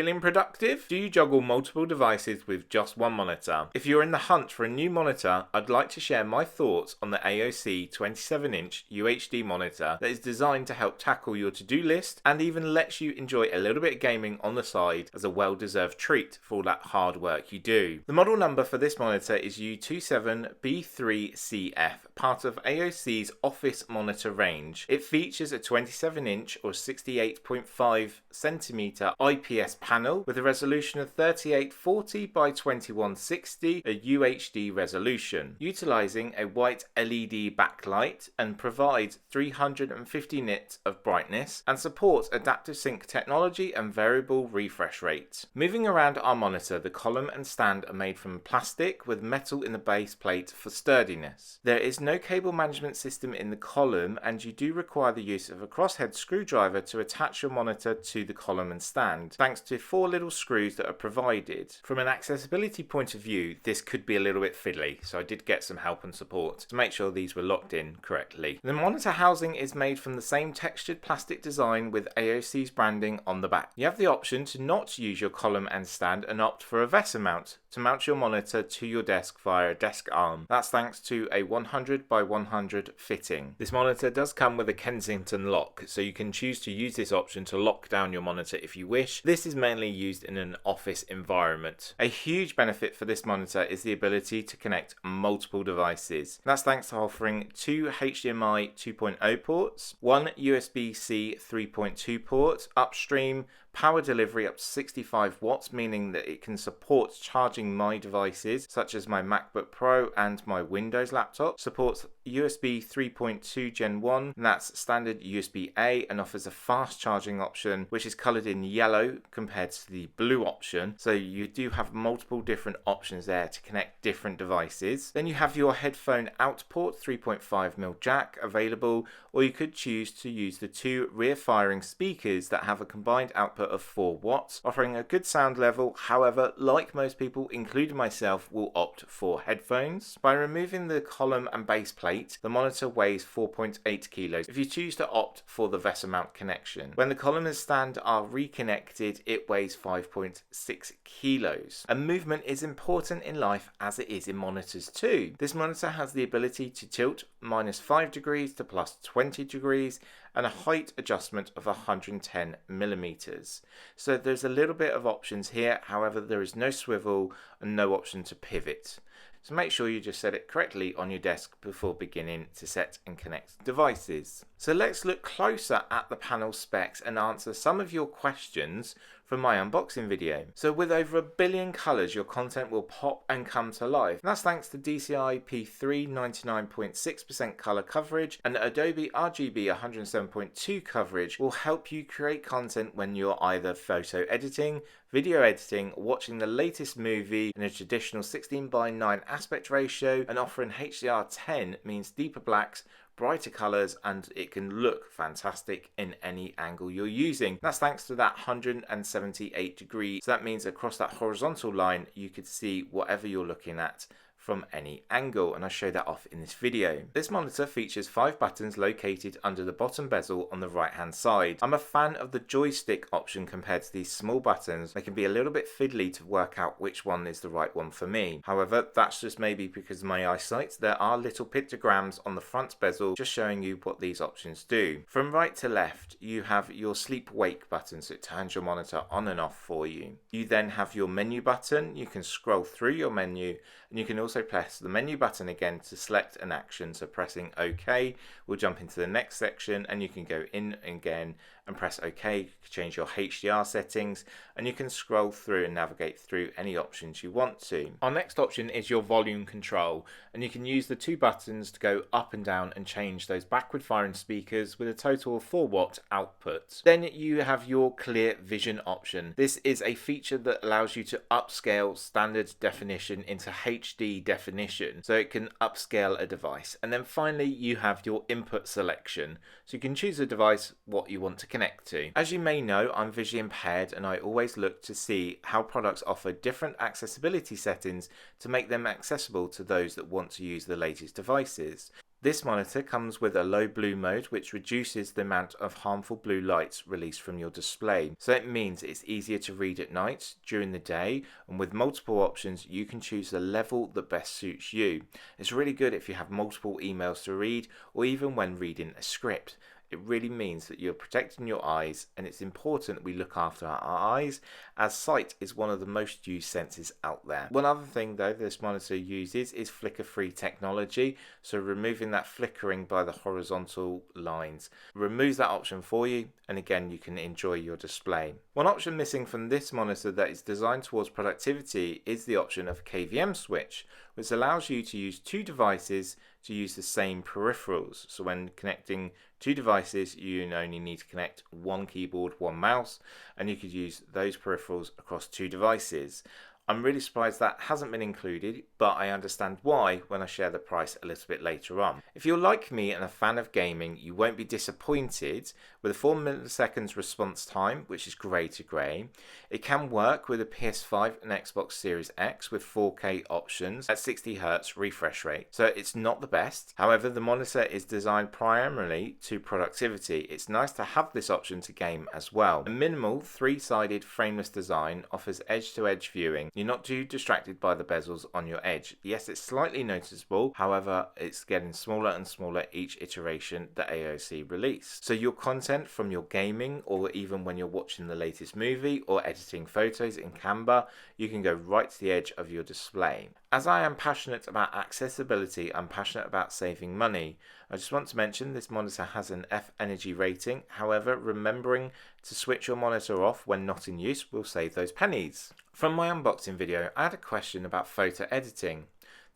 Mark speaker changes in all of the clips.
Speaker 1: Feeling productive? Do you juggle multiple devices with just one monitor? If you're in the hunt for a new monitor, I'd like to share my thoughts on the AOC 27-inch UHD monitor that is designed to help tackle your to-do list and even lets you enjoy a little bit of gaming on the side as a well-deserved treat for all that hard work you do. The model number for this monitor is U27B3CF, part of AOC's Office monitor range. It features a 27-inch or 68.5cm IPS panel with a resolution of 3840 by 2160, a UHD resolution, utilizing a white LED backlight, and provides 350 nits of brightness and supports adaptive sync technology and variable refresh rate. Moving around our monitor, the column and stand are made from plastic with metal in the base plate for sturdiness. There is no cable management system in the column, and you do require the use of a crosshead screwdriver to attach your monitor to the column and stand, thanks to 4 little screws that are provided. From an accessibility point of view, this could be a little bit fiddly, so I did get some help and support to make sure these were locked in correctly. The monitor housing is made from the same textured plastic design with AOC's branding on the back. You have the option to not use your column and stand and opt for a VESA mount to mount your monitor to your desk via a desk arm. That's thanks to a 100 by 100 fitting. This monitor does come with a Kensington lock, so you can choose to use this option to lock down your monitor if you wish. This is mainly used in an office environment. A huge benefit for this monitor is the ability to connect multiple devices. That's thanks to offering 2 HDMI 2.0 ports, 1 USB-C 3.2 port, upstream power delivery up to 65 watts, meaning that it can support charging my devices such as my MacBook Pro and my Windows laptop. Supports USB 3.2 Gen 1, and that's standard USB-A, and offers a fast charging option which is coloured in yellow compared to the blue option, so you do have multiple different options there to connect different devices. Then you have your headphone out port 3.5mm jack available, or you could choose to use the 2 rear firing speakers that have a combined output of 4 watts, offering a good sound level. However, like most people, including myself, will opt for headphones. By removing the column and base plate, the monitor weighs 4.8 kilos if you choose to opt for the VESA mount connection. When the column and stand are reconnected, it weighs 5.6 kilos. And movement is important in life as it is in monitors too. This monitor has the ability to tilt -5 degrees to +20 degrees and a height adjustment of 110mm. So there's a little bit of options here, however there is no swivel and no option to pivot. So make sure you just set it correctly on your desk before beginning to set and connect devices. So let's look closer at the panel specs and answer some of your questions from my unboxing video. So with over 1 billion colours, your content will pop and come to life. And that's thanks to DCI P3 99.6% colour coverage, and Adobe RGB 107.2 coverage will help you create content when you're either photo editing, video editing, watching the latest movie in a traditional 16:9 aspect ratio, and offering HDR10 means deeper blacks, brighter colours, and it can look fantastic in any angle you're using. That's thanks to that 178 degree, so that means across that horizontal line you could see whatever you're looking at from any angle, and I'll show that off in this video. This monitor features 5 buttons located under the bottom bezel on the right hand side. I'm a fan of the joystick option compared to these small buttons. They can be a little bit fiddly to work out which one is the right one for me. However, that's just maybe because of my eyesight. There are little pictograms on the front bezel just showing you what these options do. From right to left, you have your sleep wake button, so it turns your monitor on and off for you. You then have your menu button. You can scroll through your menu, and you can also press the menu button again to select an action. So pressing OK will jump into the next section, and you can go in again and press OK to change your HDR settings, and you can scroll through and navigate through any options you want to. Our next option is your volume control, and you can use the 2 buttons to go up and down and change those backward firing speakers with a total of 4 watt output. Then you have your clear vision option. This is a feature that allows you to upscale standard definition into HD definition, so it can upscale a device. And then finally you have your input selection, so you can choose a device what you want to connect to. As you may know, I'm visually impaired, and I always look to see how products offer different accessibility settings to make them accessible to those that want to use the latest devices. This monitor comes with a low blue mode, which reduces the amount of harmful blue lights released from your display. So it means it's easier to read at night, during the day, and with multiple options you can choose the level that best suits you. It's really good if you have multiple emails to read, or even when reading a script. It really means that you're protecting your eyes, and it's important that we look after our eyes, as sight is one of the most used senses out there. One other thing though this monitor uses is flicker-free technology, so removing that flickering by the horizontal lines removes that option for you, and again you can enjoy your display. One option missing from this monitor that is designed towards productivity is the option of KVM switch, which allows you to use two devices to use the same peripherals. So when connecting two devices, you only need to connect one keyboard, one mouse, and you could use those peripherals across two devices. I'm really surprised that hasn't been included, but I understand why when I share the price a little bit later on. If you're like me and a fan of gaming, you won't be disappointed with a 4 milliseconds response time, which is grey to grey. It can work with a PS5 and Xbox Series X with 4K options at 60Hz refresh rate, so it's not the best. However, the monitor is designed primarily to productivity. It's nice to have this option to game as well. A minimal three-sided frameless design offers edge-to-edge viewing. You're not too distracted by the bezels on your edge. Yes, it's slightly noticeable, however, it's getting smaller and smaller each iteration that AOC released. So your content from your gaming, or even when you're watching the latest movie or editing photos in Canva, you can go right to the edge of your display. As I am passionate about accessibility, I'm passionate about saving money. I just want to mention this monitor has an F energy rating. However, remembering to switch your monitor off when not in use will save those pennies. From my unboxing video, I had a question about photo editing.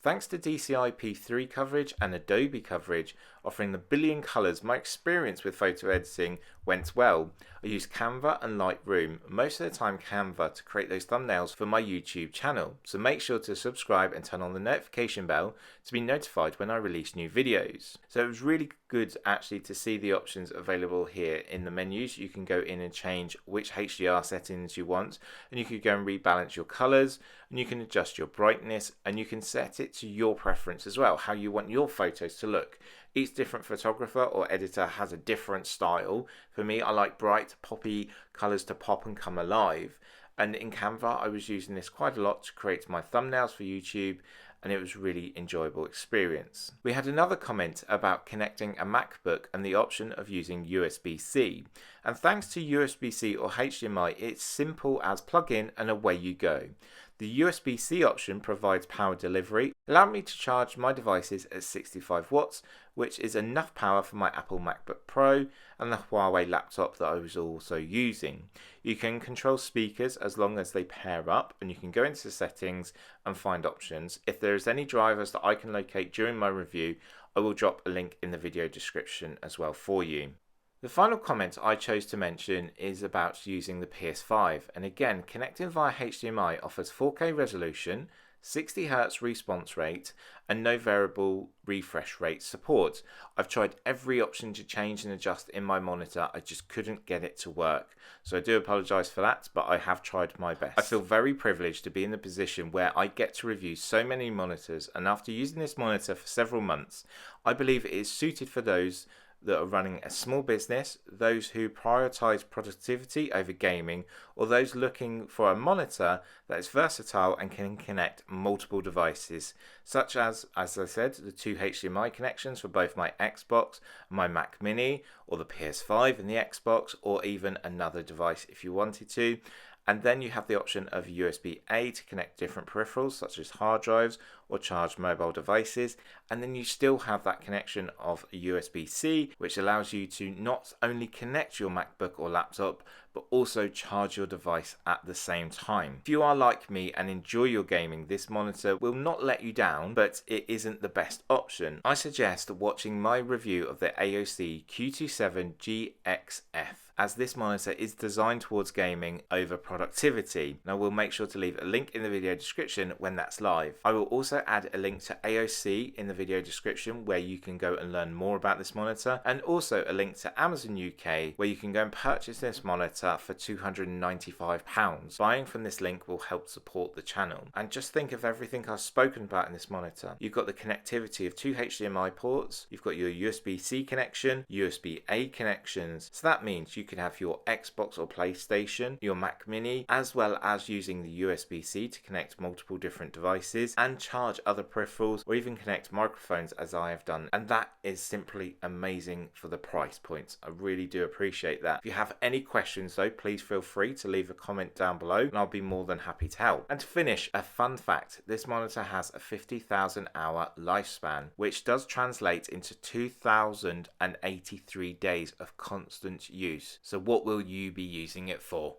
Speaker 1: Thanks to DCI P3 coverage and Adobe coverage offering the billion colours, my experience with photo editing went well. I used Canva and Lightroom, most of the time Canva, to create those thumbnails for my YouTube channel. So make sure to subscribe and turn on the notification bell to be notified when I release new videos. So it was really good actually to see the options available here in the menus. You can go in and change which HDR settings you want, and you can go and rebalance your colours, and you can adjust your brightness, and you can set it to your preference as well, how you want your photos to look. Each different photographer or editor has a different style. For me, I like bright, poppy colours to pop and come alive. And in Canva, I was using this quite a lot to create my thumbnails for YouTube, and it was a really enjoyable experience. We had another comment about connecting a MacBook and the option of using USB-C. And thanks to USB-C or HDMI, it's simple as plug in and away you go. The USB-C option provides power delivery, allowing me to charge my devices at 65 watts, which is enough power for my Apple MacBook Pro and the Huawei laptop that I was also using. You can control speakers as long as they pair up, and you can go into settings and find options. If there's any drivers that I can locate during my review, I will drop a link in the video description as well for you. The final comment I chose to mention is about using the PS5, and again, connecting via HDMI offers 4K resolution, 60Hz response rate, and no variable refresh rate support. I've tried every option to change and adjust in my monitor, I just couldn't get it to work. So I do apologise for that, but I have tried my best. I feel very privileged to be in the position where I get to review so many monitors, and after using this monitor for several months, I believe it is suited for those that are running a small business, those who prioritise productivity over gaming, or those looking for a monitor that is versatile and can connect multiple devices, such as I said, the two HDMI connections for both my Xbox and my Mac Mini, or the PS5 and the Xbox, or even another device if you wanted to. And then you have the option of USB-A to connect different peripherals such as hard drives or charge mobile devices. And then you still have that connection of USB-C, which allows you to not only connect your MacBook or laptop, but also charge your device at the same time. If you are like me and enjoy your gaming, this monitor will not let you down, but it isn't the best option. I suggest watching my review of the AOC U27B3CF as this monitor is designed towards gaming over productivity. Now we'll make sure to leave a link in the video description when that's live. I will also add a link to AOC in the video description where you can go and learn more about this monitor, and also a link to Amazon UK where you can go and purchase this monitor for £295. Buying from this link will help support the channel. And just think of everything I've spoken about in this monitor. You've got the connectivity of 2 HDMI ports, you've got your USB-C connection, USB-A connections, so that means you can have your Xbox or PlayStation, your Mac Mini, as well as using the USB-C to connect multiple different devices and charge other peripherals, or even connect microphones as I have done, and that is simply amazing for the price points. I really do appreciate that. If you have any questions though, please feel free to leave a comment down below and I'll be more than happy to help. And to finish, a fun fact: this monitor has a 50,000 hour lifespan, which does translate into 2,083 days of constant use. So what will you be using it for?